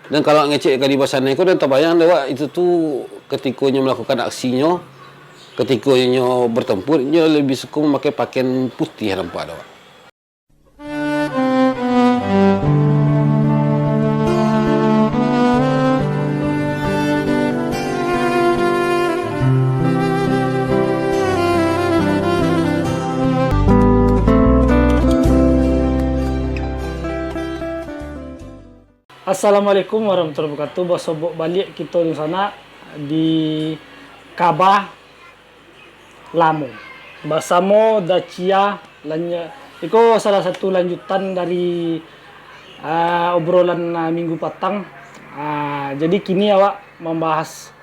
Dan kalau ngecek kali basana ko dan terbayang dewa itu tu ketikanya melakukan aksinya, ketikanya bertempur, dia lebih suka memakai pakaian putih nampak dewa. Assalamualaikum warahmatullahi wabarakatuh. Basobok balik kita di sana di Kabah Lamu. Bersama Dacia lanya. Itu salah satu lanjutan dari obrolan minggu petang. Jadi kini awak membahas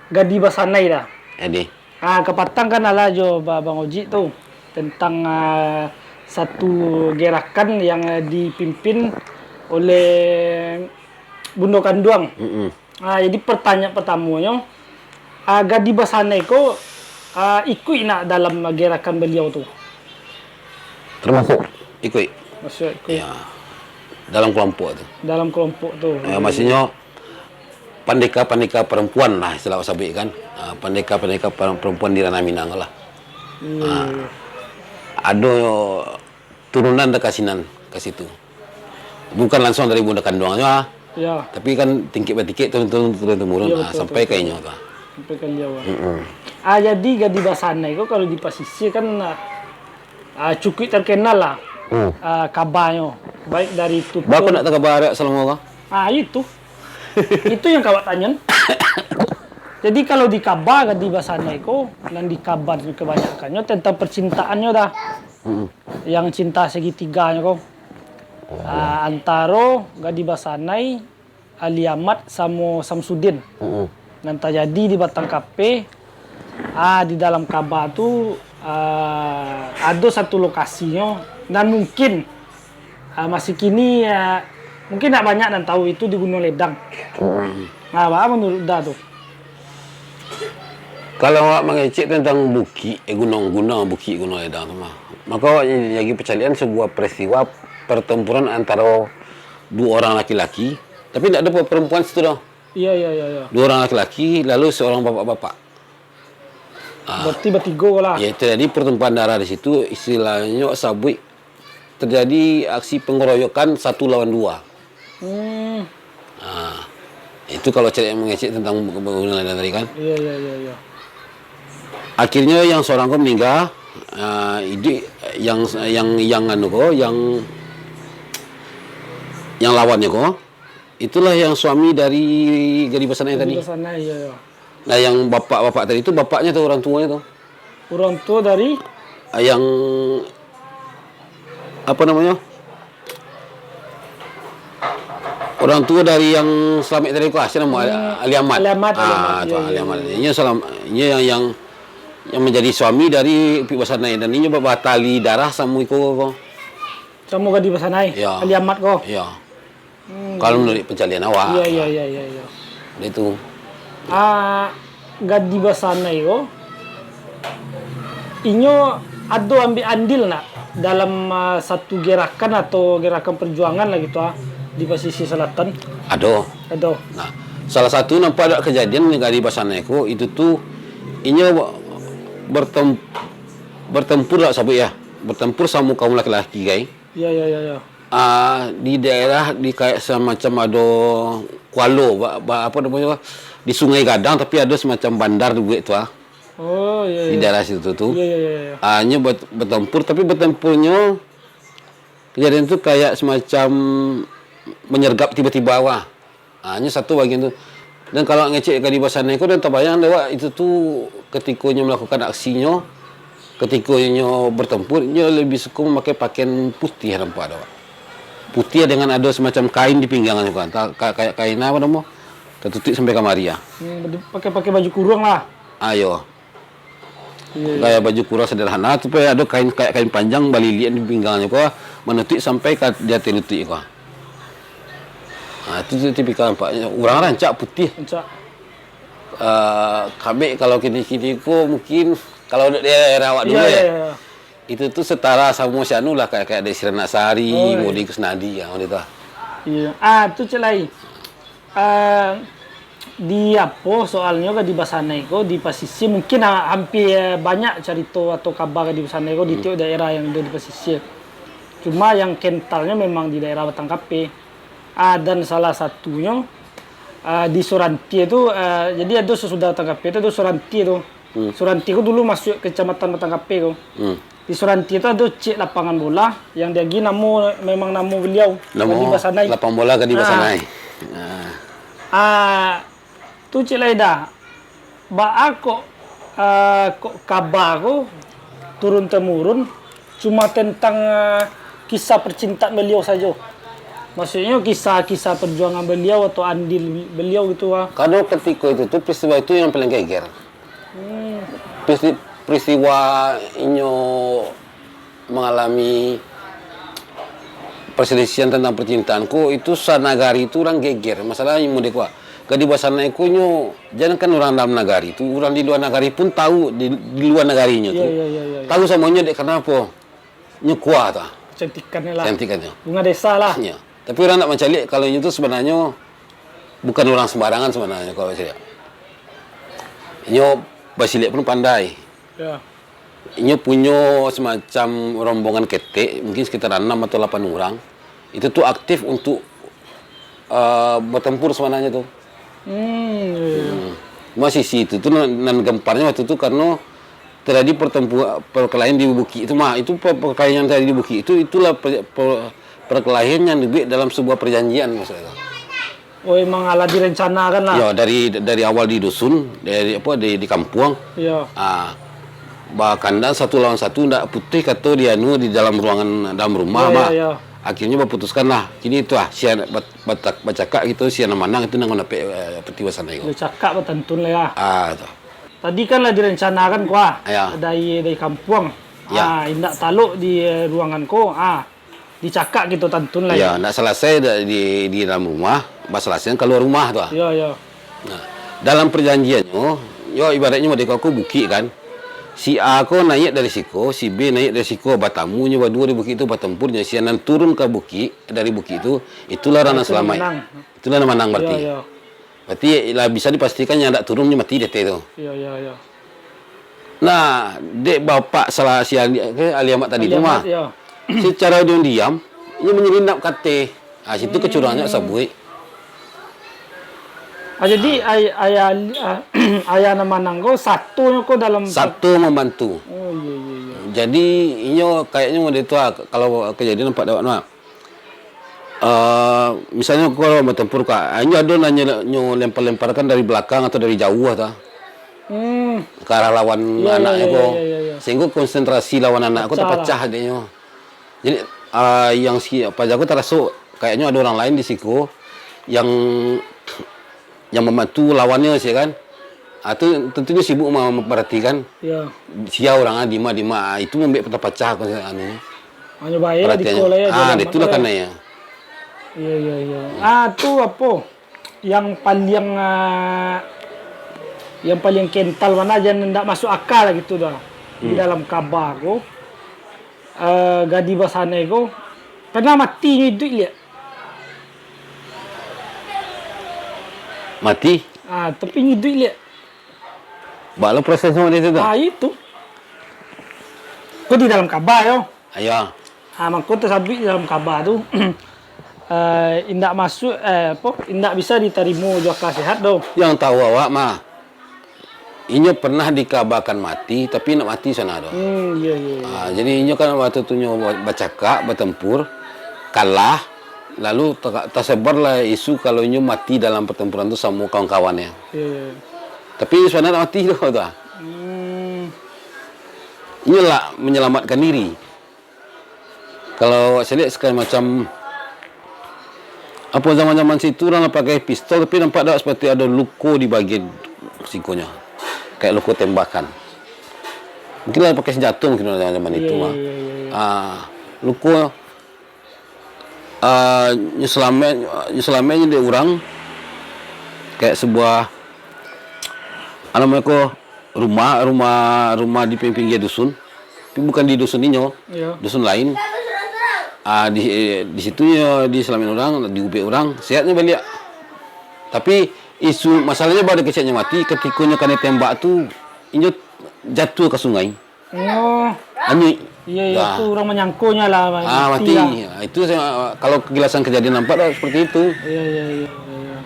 Gadi Basanai dah. Jadi, Ke petang kan ala jo Bang Oji tuh tentang satu gerakan yang dipimpin oleh Bundo Kanduang. Jadi pertanyaan pertamanya, Gadi Basanai ko ikut nak dalam gerakan beliau tu? termasuk ikut. Maksud ikut Ya, dalam kelompok tu. dalam kelompok tu. Ya, maksudnya pandeka-pandeka perempuan lah istilah sabik kan. Pandeka-pandeka perempuan di Ranah Minang lah. Ada turunan dekasinan ke situ. Bukan langsung dari Bunda Kanduangnya, Ya, tapi kan tingkit bertingkit turun-turun Ya, betul, sampai betul, ke inyo tu. sampai ke beliau. Jadi Gadi Basanai ko kalau di pesisir kan cukup terkenal lah kabarnya. Baik dari tutur. Berapa nak terkabar selama orang? Itu. Itu yang kawat tanya. Jadi kalau di kabar Gadi Basanai ko dan di kabar kebanyakannya tentang percintaannya dah. Yang cinta segitiganya ko. Antara Gadi Basanai, Ali Ahmad sama Samsudin. Dan terjadi di Batang Kape. Di dalam kabar tu ada satu lokasinya dan mungkin masih kini mungkin tak banyak dan tahu itu di Gunung Ledang. Apa menurut dah tu? Kalau awak mengecek tentang gunung-gunung bukit Gunung Ledang tu maka awak lagi percalian sebuah peristiwa pertempuran antara dua orang laki-laki, tapi tak ada perempuan situ dah. Iya. Dua orang laki-laki lalu seorang bapak-bapak. Berarti bertiga lah. Ya, terjadi pertumpahan darah di situ, istilahnya sabui. Terjadi aksi pengeroyokan 1 lawan 2. Itu kalau cari mengecek tentang Gunung Ledang tadi kan. Iya. Akhirnya yang seorang ko meninggal, yang lawannya ko, itulah yang suami dari Gadi Basanai tadi. Di sana iya. Nah, yang bapak-bapak tadi itu bapaknya tuh orang tuanya tuh. Orang tua dari Yang apa namanya? Orang tua dari yang selamat tadi ko, siapa nama? Ali Ahmad. Ali Ahmad. Ali Ahmad. Ini yang menjadi suami dari Pi Basanai dan ini berbatali darah sama ko. sama Gadi Basanai. Ya. Ali Ahmad ko. Ya. Kalau menurut pencalian awak. Iya. Itu. Gadi Basanai ko inyo ada ambil andil nak dalam satu gerakan atau gerakan perjuangan lah gitu di pesisir selatan. Ada. Nah, salah satu nampak ada kejadian di Gadi Basanai ko itu tuh inyo bertempur lah sabuk ya. Bertempur sama kaum laki-laki guys. Iya. Di daerah di kayak semacam ada kualo apa namanya di Sungai Gadang tapi ada semacam bandar juga itu Oh iya. di daerah situ tuh. Iya. Hanya bertempur tapi bertempurnya kejadian itu kayak semacam menyergap tiba-tiba hanya satu bagian tuh. Dan kalau ngecek Gadi Basanai ko dan terbayang dewa itu tuh ketikanya melakukan aksinya, ketikanya bertempur, dia lebih suka memakai pakaian putih nampak dewa. Putih dengan ada semacam kain di pinggangannya kan. Kayak kain apa nama? Tertutup sampai kamari ya. Pakai baju kurung lah. Ayo. Iya. Kayak baju kurang sederhana tapi ada kain kayak kain panjang balilian di pinggangannya ko menutup sampai ke jati lutut ko. Itu tipikal nampaknya. Orang rancak putih. Rancak. Kami kalau kini-kini ko mungkin kalau di daerah awak dulu Iya. Itu tuh setara sama si anu lah kayak Desi Renasari, Modi Kusnadi yang itu. Iya. Itu celai. di apa soalnya di basana itu di pasisir mungkin hampir banyak cerita atau kabar di basana itu di tiap daerah yang ada di pasisir. Cuma yang kentalnya memang di daerah Batang Kape. Dan salah satunya di Suranti itu jadi ada sesudah Batang Kape itu ada Suranti itu. Suranti itu dulu masuk kecamatan Batang Kape itu. Di Suranti itu ada cik lapangan bola yang dia memang nama beliau Gadi Basanai. Lapangan bola Gadi Basanai. Tu Cik Laida, kok kabar ko turun temurun cuma tentang kisah percintaan beliau saja. Maksudnya kisah-kisah perjuangan beliau atau andil beliau gitu. Karena ketika itu tuh peristiwa itu yang paling geger. Peristiwa inyo mengalami perselisihan tentang percintaanku itu sanagari itu orang geger. Masalahnya mau dekwa. Gadi Basanai kunyo jangan kan orang dalam nagari itu, orang di luar nagari pun tahu di luar nagarinya tuh. Tahu semuanya dek kenapa? Nyekua ta. Cantikannya lah. Cantikannya. Bunga desa lah. Ya. Tapi orang nak mencari kalau itu sebenarnya bukan orang sembarangan sebenarnya kalau saya. Inyo Basilik pun pandai. Ya. Inyo punya semacam rombongan ketek, mungkin sekitar 6 atau 8 orang. Itu tuh aktif untuk bertempur sebenarnya tuh. Masih itu tuh nan gemparnya waktu itu karena terjadi perkelahian di Buki itu itu perkelahian yang terjadi di Buki itulah perkelahian yang dibuat dalam sebuah perjanjian maksudnya. Oh emang ala direncanakan lah. Ya dari awal di dusun di kampung. Iya. Bahkan satu lawan satu ndak putih kata dia di dalam ruangan dalam rumah akhirnya berputuskan lah kini itu sian bacakak gitu sian manang itu nang nape peti Basanai itu. Bacakak betentun lah ya. Itu. Tadi kan lah direncanakan kuah dari kampung. Ya. Indak taluk di ruangan ko. Dicakak gitu tantun lah. Ya, ndak selesai di dalam rumah, selesai keluar rumah tuh. Iya. Nah, dalam perjanjiannya, ibaratnya mau aku buki kan. Si A ko naik dari siko, si B naik dari siko batamunya berdua di bukit itu bertempurnya. Si Anan turun ke bukit dari bukit itu, itulah Rana Selamai. Itulah yang menang berarti. Iya. Berarti lah bisa dipastikan yang tidak turunnya mati deh itu. Iya. Nah, dek bapak salah si Aliamat tadi itu mah. Iya. Secara diam-diam, ia menyelinap kate. Situ kecurangannya sabui. Jadi ayah nama nanggo satu ko dalam membantu. Oh iya. Jadi inyo kayaknya mau itu kalau kejadian nampak dapat mah. Misalnya kalau bertempur kak, inyo ada nyo lempar-lemparkan dari belakang atau dari jauh atau ke arah lawan anaknya kok. Sehingga konsentrasi lawan anak aku terpecah adanya. Jadi yang si pajaku terasa kayaknya ada orang lain di siku yang membantu lawannya sih kan. Itu tentunya sibuk memperhatikan. Iya. Sia orangnya Dima itu membuat terpecah anunya. Hanya bahaya lah di kola ya. Itulah karena ya. Iya. Itu apa? Yang paling kental mana aja ndak masuk akal gitu dah. Di dalam kabar ko. Gadi Basanai ko pernah mati hidup lihat. Mati? Tapi hidup lihat. Bala proses sama dia tu. Itu. Kau di dalam kabar yo. Ayo. Mangko tersabit di dalam kabar tu. Indak masuk indak bisa diterima jaka sehat doh. Yang tahu awak mah. Inyo pernah dikabarkan mati tapi nak mati sana doh. Iya. Jadi inyo kan waktu tu nyo bercakap, bertempur, kalah, lalu tersebarlah isu kalau inyo mati dalam pertempuran tu sama kawan-kawannya. Iya. Tapi sebenarnya mati doh tu. Inyo lah menyelamatkan diri. Kalau saya lihat sekali macam apa zaman-zaman situ orang pakai pistol tapi nampak tak seperti ada luka di bagian sikonya. Kayak luka tembakan. Mungkin lah pakai senjata mungkin zaman itu mah. Luka nyeselamatnya dia orang kayak sebuah rumah di pinggir dusun. Tapi bukan di dusun ini, dusun lain. Di situ diselamin orang, diubek orang, sehatnya balik. Tapi isu masalahnya baru kecilnya mati ketikanya kena tembak tu inyo jatuh ke sungai. Oh, Anu iya iya Nah. itu orang menyangkunya lah. mati. lah. Nah, itu kalau kejelasan kejadian nampak dah seperti itu. Iya iya iya. iya.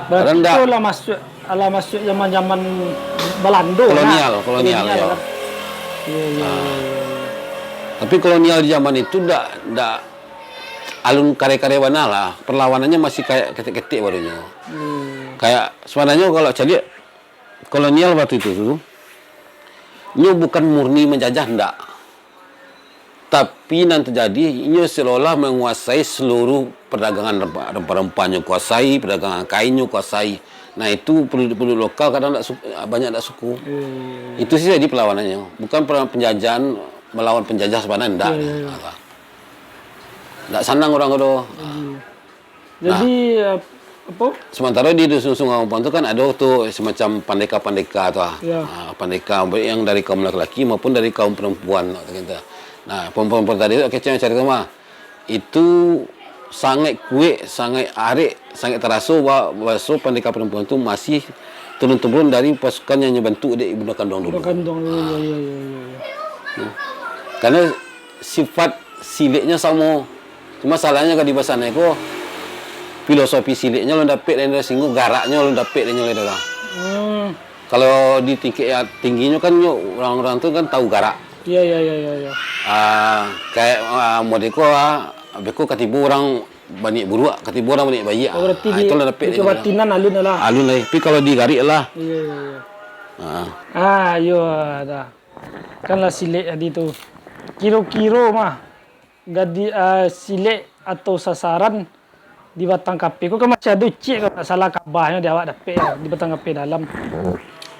Padahal Berarti enggak. itu lah masuk zaman-zaman Belanda. Kolonial ya. Kan? Iya iya. Tapi kolonial di zaman itu ndak alun karya-karya wana lah. Perlawanannya masih kayak ketik-ketik barunya. Kayak sebenarnya kalau saya lihat kolonial waktu itu tuh, ini bukan murni menjajah ndak. Tapi nanti jadi ini seolah menguasai seluruh perdagangan rempah-rempahnya kuasai, perdagangan kainnya kuasai. Nah itu penduduk lokal kadang banyak tak suku. Itu sih jadi perlawanannya. Bukan penjajahan melawan penjajah sebenarnya ndak. Ndak senang orang itu. Jadi apa? Sementara di dusun Sungai Umpang itu kan ada tuh semacam pandeka-pandeka tuh. Ya. Pandeka yang dari kaum laki-laki maupun dari kaum perempuan gitu. Nah, perempuan tadi kecil cari mah itu sangat kuat, sangat arek, sangat terasa bahwa pandeka perempuan itu masih turun-temurun dari pasukan yang membentuk di Ibunda Kandung dulu. Kandung iya. Karena sifat siliknya sama. Cuma salahnya kalau di bahasa Neko filosofi siliknya lo dapet dan singgung garaknya lo dapet dan nyoleh dah. Kalau di tingkat tingginya kan orang-orang tu kan tahu garak. Iya. Kayak modeko beko katibu orang banyak buruk, katibu orang banyak bayi. Berarti itu lo dapet di kebatinan alun lah. Alun lah. Tapi kalau di garik lah. Iya. Ah. Ada. Kan lah silik tadi tu. Kiro-kiro mah gadi silik atau sasaran di batang kape. Kau kan masih ada cik kalau tak salah kabahnya dia awak dapet ya, di batang kape dalam.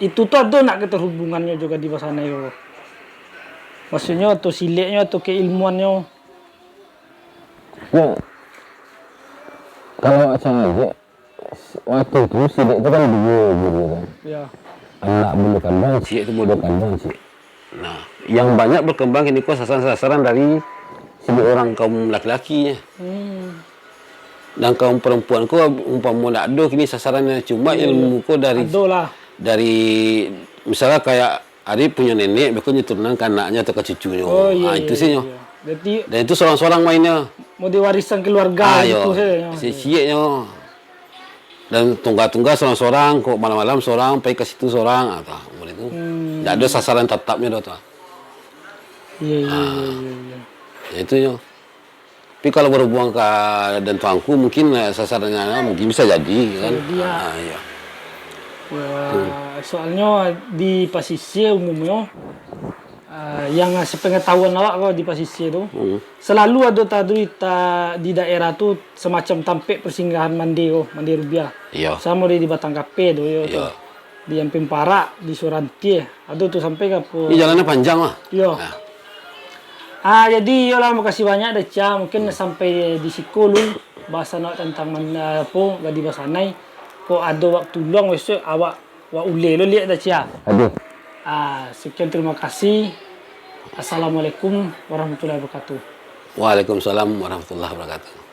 Itu tu ada nak keterhubungannya juga di sana yo. Maksudnya atau siliknya atau keilmuannya. Ya. Kalau saya lihat waktu itu silik itu kan dulu kan. Ya. Anak bulu kandang silik itu bulu kandang sih. Nah, yang banyak berkembang ini kok sasaran-sasaran dari silik orang kaum laki-lakinya. Dan kaum perempuan kok umpama nak ada kini sasarannya cuma ilmu kok dari misalnya kayak Ari punya nenek, bekulnya turunan ke anaknya atau ke cucunya. Itu sih nyo. Dan itu seorang-seorang mainnya. Mau diwariskan keluarga itu siapnya. Dan tunggal-tunggal seorang-seorang, kok malam-malam seorang, pergi ke situ seorang, atau itu. Tidak ada sasaran tetapnya dah. Iya. Itu nyo. Tapi kalau berhubungan ke dan tuangku mungkin sasarannya mungkin bisa jadi kan. Iya. Soalnya di pasisir umumnya yang sepengetahuan awak kalau di pasisir itu selalu ada tadi di daerah tu semacam tampik persinggahan mandi rubiah. Iya. Sama di Batang Kape tu Iya. Di Amping Parak, di Suranti ada tu sampai ke apa. Ini jalannya panjang lah. Iya. Jadi yolah makasih banyak dah Cia. Mungkin sampai di siku lu bahasa nak tentang mana apa gadi bahasa nai. Kok ada waktu luang besok awak ule lo lihat dah Cia. Aduh. Sekian terima kasih. Assalamualaikum warahmatullahi wabarakatuh. Waalaikumsalam warahmatullahi wabarakatuh.